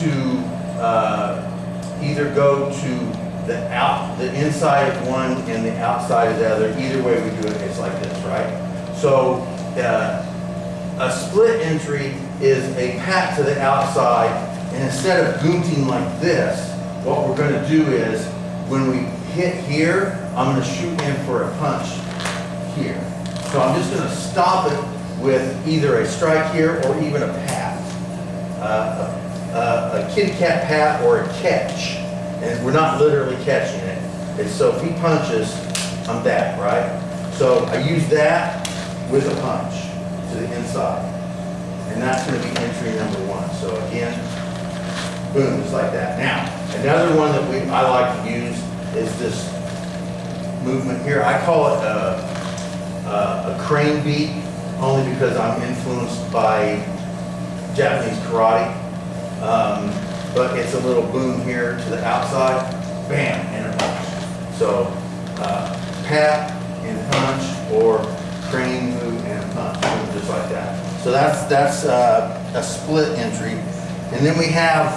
to either go to the inside of one and the outside of the other. Either way we do it, it's like this, right? So a split entry is a pat to the outside, and instead of goonting like this, what we're going to do is when we hit here, I'm going to shoot in for a punch here. So I'm just going to stop it with either a strike here or even a pat, a kitty cat pat or a catch. And we're not literally catching it. It's so if he punches, I'm that, right? So I use that with a punch to the inside. And that's going to be entry number one. So again, boom, just like that. Now, another one that I like to use is this movement here. I call it a crane beat, only because I'm influenced by Japanese karate. But it's a little boom here to the outside, bam, and a punch. So pat and punch, or crane move and punch, boom, just like that. So that's a split entry. And then we have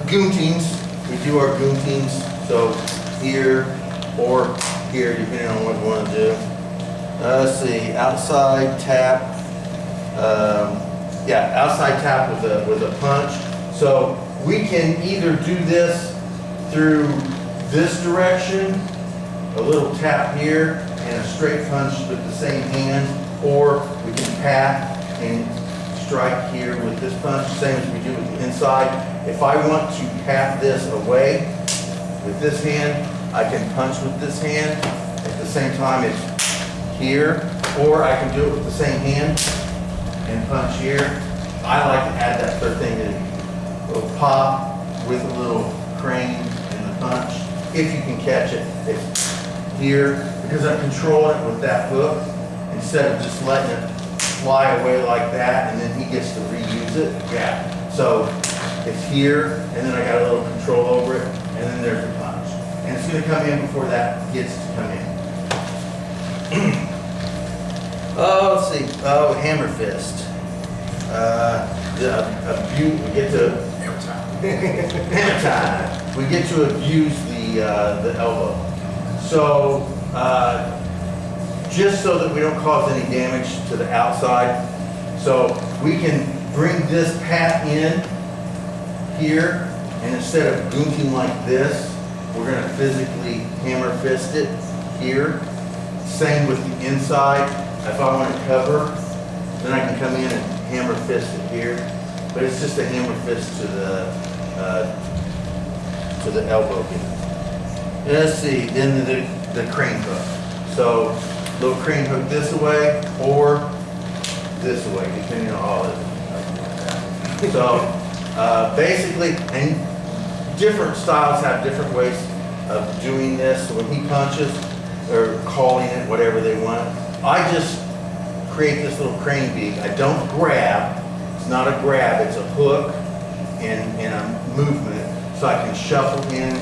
goontings. We do our goontings, so here or here, depending on what we want to do. Let's see, outside tap. Outside tap with a punch. So we can either do this through this direction, a little tap here, and a straight punch with the same hand, or we can pat and strike here with this punch, same as we do with the inside. If I want to pat this away with this hand, I can punch with this hand. At the same time, it's here, or I can do it with the same hand and punch here. I like to add that third thing, a little pop with a little crane and the punch. If you can catch it, it's here, because I'm controlling it with that hook instead of just letting it fly away like that and then he gets to reuse it. Yeah. So it's here, and then I got a little control over it, and then there's the punch. And it's going to come in before that gets to come in. Let's see. Oh, hammer fist. We get to hammer time. We get to abuse the elbow. So just so that we don't cause any damage to the outside, so we can bring this pat in here, and instead of goonting like this, we're going to physically hammer fist it here. Same with the inside. If I want to cover, then I can come in and hammer fist it here. But it's just a hammer fist to the elbow here. Let's see, then the crane hook. So little crane hook this way or this way, depending on all of it. So basically, and different styles have different ways of doing this. So when he punches, or calling it whatever they want, I just create this little crane beat. I don't grab. It's not a grab, it's a hook and a movement, so I can shuffle in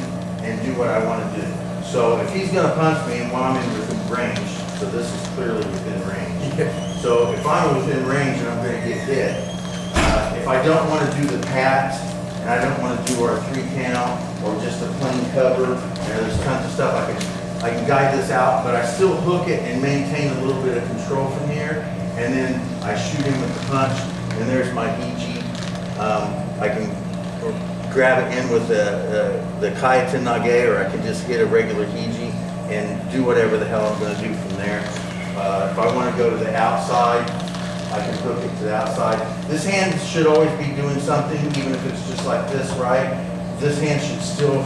and do what I want to do. So if he's going to punch me and while I'm in within range, so this is clearly within range. So if I'm within range and I'm going to get hit, if I don't want to do the pat, and I don't want to do our 3 count or just a plain cover, there's tons of stuff I can guide this out, but I still hook it and maintain a little bit of control from here, and then I shoot him with the punch, and there's my hiji. I can grab it in with the kaiten nage, or I can just hit a regular hiji and do whatever the hell I'm going to do from there. If I want to go to the outside, I can hook it to the outside. This hand should always be doing something, even if it's just like this, right? This hand should still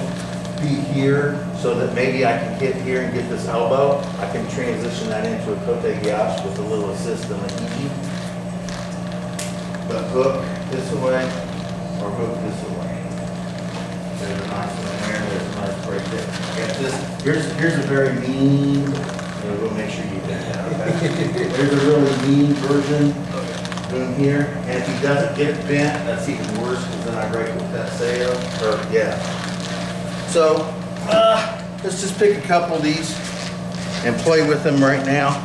be here, so that maybe I can hit here and get this elbow. I can transition that into a kote gyash with a little assist on the hiji. But hook this way, or hook this way. There's a nice one there, there's a nice break there. Got this. Here's a very mean, we'll make sure you get that, okay? There's a really mean version. Boom here. And if he doesn't get it bent, that's even worse, because then I break with that sayo. So, let's just pick a couple of these and play with them right now.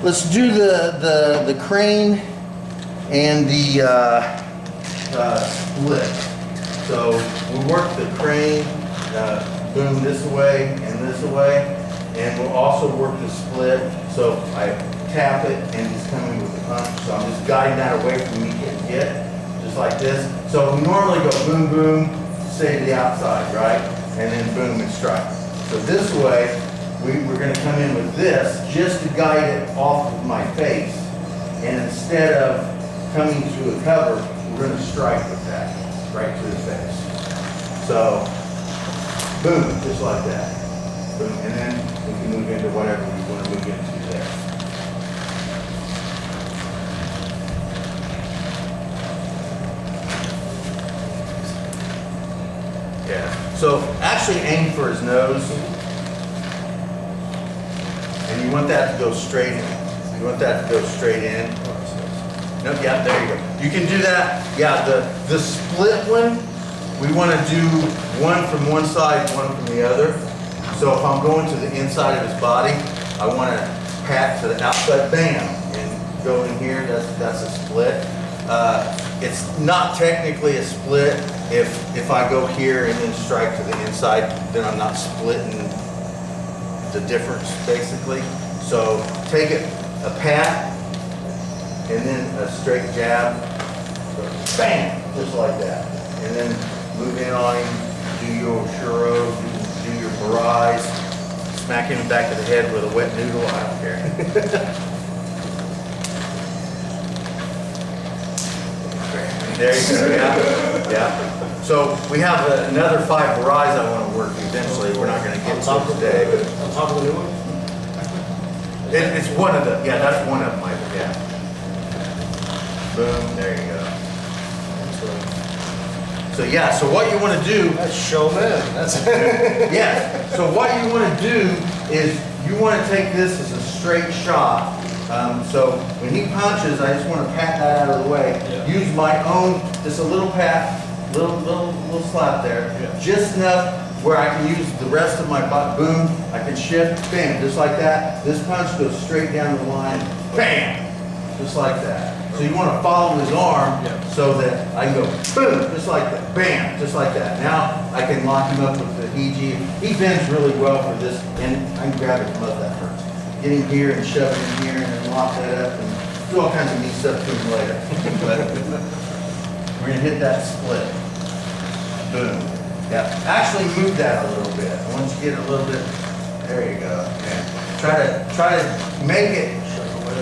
let's do the crane and the split. So we work the crane, boom this way and this way, and we'll also work the split. So I tap it and just come in with the punch. So I'm just guiding that away from me getting hit, just like this. So we normally go boom, boom, stay to the outside, right? And then boom and strike. So this way, we're going to come in with this just to guide it off of my face. And instead of coming through a cover, we're going to strike with that, right through the face. So, boom, just like that. Boom, and then we can move into whatever we want to move into there. Yeah. So actually aim for his nose. And you want that to go straight in. You want that to go straight in. Nope, yeah, there you go. You can do that. Yeah, the split one, we want to do one from one side, one from the other. So if I'm going to the inside of his body, I want to pat to the outside, bam, and go in here. That's a split. It's not technically a split if I go here and then strike to the inside, then I'm not splitting the difference basically. So take it, a pat, and then a straight jab, bam, just like that. And then move in on him, do your churro, do your barrage, smack him in the back of the head with a wet noodle, I don't care. There you go, yeah, yeah. So we have another 5 barrages I want to work eventually. We're not going to get to it today. But on top of the new one? it's one of the, yeah, that's one of them, Michael, yeah. Boom, there you go. So yeah, so what you want to do. That's showman. That's Yeah, so what you want to do is you want to take this as a straight shot. So when he punches, I just want to pat that out of the way. Yeah. Use my own, just a little pat, little slap there. Yeah. Just enough where I can use the rest of my butt. Boom, I can shift, bam, just like that. This punch goes straight down the line, bam, just like that. So you want to follow his arm so that I can go boom, just like that, bam, just like that. Now I can lock him up with the Heiji. He bends really well for this, and I can grab it from up that hurts. Get him here and shove it in here and then lock that up and do all kinds of neat stuff to him later. But we're going to hit that split. Boom. Yeah. Actually move that a little bit. Once you get a little bit, there you go. Yeah. Try to make it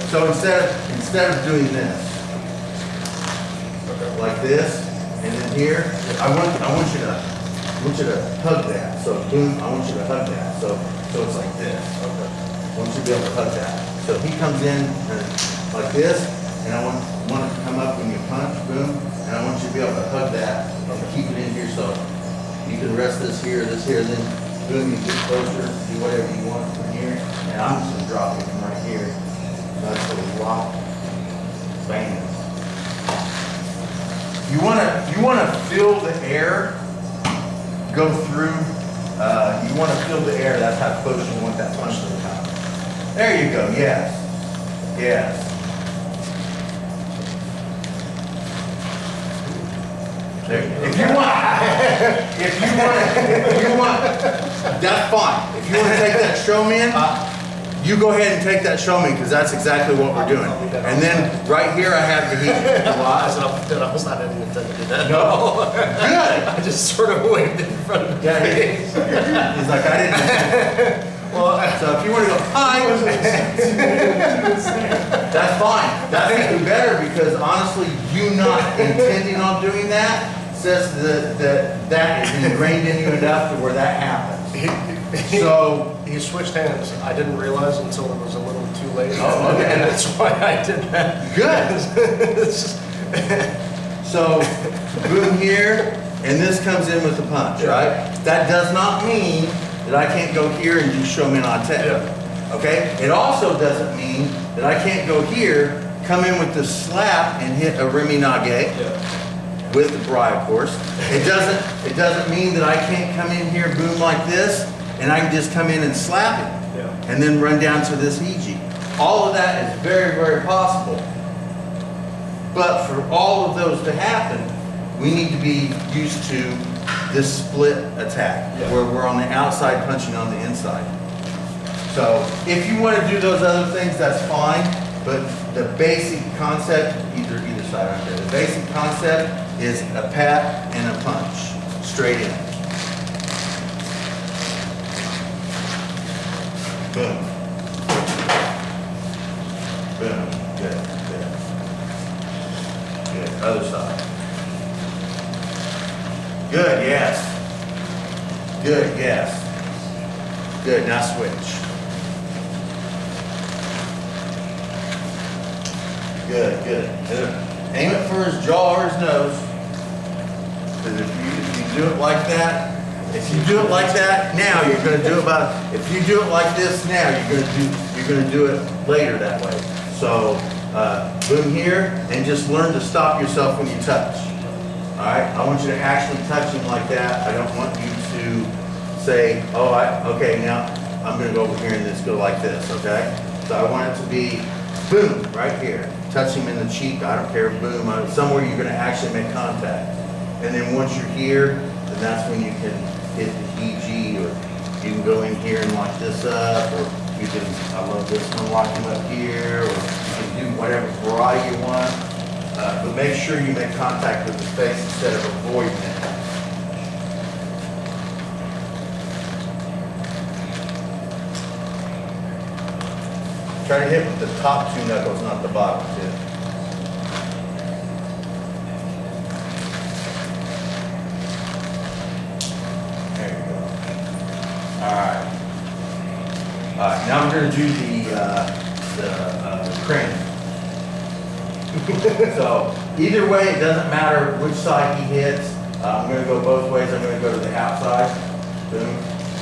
so instead of doing this, like this, and then here, I want you to hug that. So boom, I want you to hug that. So it's like this. Okay. I want you to be able to hug that. So he comes in like this, and I want it to come up when you punch, boom, and I want you to be able to hug that and keep it in here so you can rest this here, then boom, you get closer, do whatever you want from here, and I'm just going to drop it from right here. Nice little lock, bam. You want to feel the air go through. You want to feel the air. That's how close you want that punch to the top. There you go. Yes. Yes. If you want, that's fine. If you want to take that showman, you go ahead and take that showman because that's exactly what we're doing. And then right here I have the heat. I was not even intending to do that. No. Good. I just sort of waved in front of Yeah, he's like, I didn't. Well, so if you want to go, hi. That's fine. That's even better because honestly, you not intending on doing that says that is ingrained in you enough to where that happens. So he switched hands. I didn't realize until it was a little too late. Oh, okay. And that's why I did that. Good. So boom here, and this comes in with the punch, right? That does not mean that I can't go here and just show me on tech. Yeah. Okay? It also doesn't mean that I can't go here, come in with the slap and hit a Remi Nage with the bri, of course. It doesn't mean that I can't come in here, boom like this, and I can just come in and slap it, and then run down to this Heiji. All of that is very, very possible. But for all of those to happen, we need to be used to this split attack, Yeah. where we're on the outside punching on the inside. So if you want to do those other things, that's fine, but the basic concept, either side, I don't care. The basic concept is a pat and a punch, straight in. Boom. Boom. Good, good. Good. Other side. Good, yes. Good, yes. Good, now switch. Good, good. Aim it for his jaw or his nose. Because if you do it like that, if you do it like that now, you're going to do it if you do it like this now, you're going to do it later that way. So boom here, and just learn to stop yourself when you touch. All right, I want you to actually touch him like that. I don't want you to say, oh, okay, now I'm going to go over here and just go like this, okay? So I want it to be boom, right here. Touch him in the cheek, I don't care, boom, somewhere you're going to actually make contact. And then once you're here, then that's when you can hit the EG, or you can go in here and lock this up, or you can, I love this one, lock him up here, or you can do whatever variety you want. But make sure you make contact with his face instead of avoiding it. Try to hit with the top two knuckles, not the bottom two. There you go. All right, now I'm going to do the crane. So either way, it doesn't matter which side he hits. I'm going to go both ways. I'm going to go to the outside. Boom.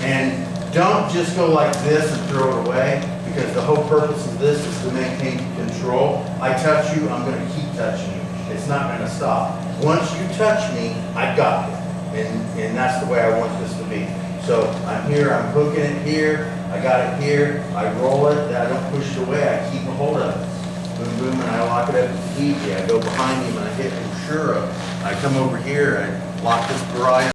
And don't just go like this and throw it away, because the whole purpose of this is to maintain control. I touch you, I'm going to keep touching you. It's not going to stop. Once you touch me, I got it. And that's the way I want this to be. So I'm here, I'm hooking it here, I got it here, I roll it, I don't push it away, I keep a hold of it. Boom, boom, and I lock it up with the EG. I go behind him and I hit him sure. I come over here, I lock this barrage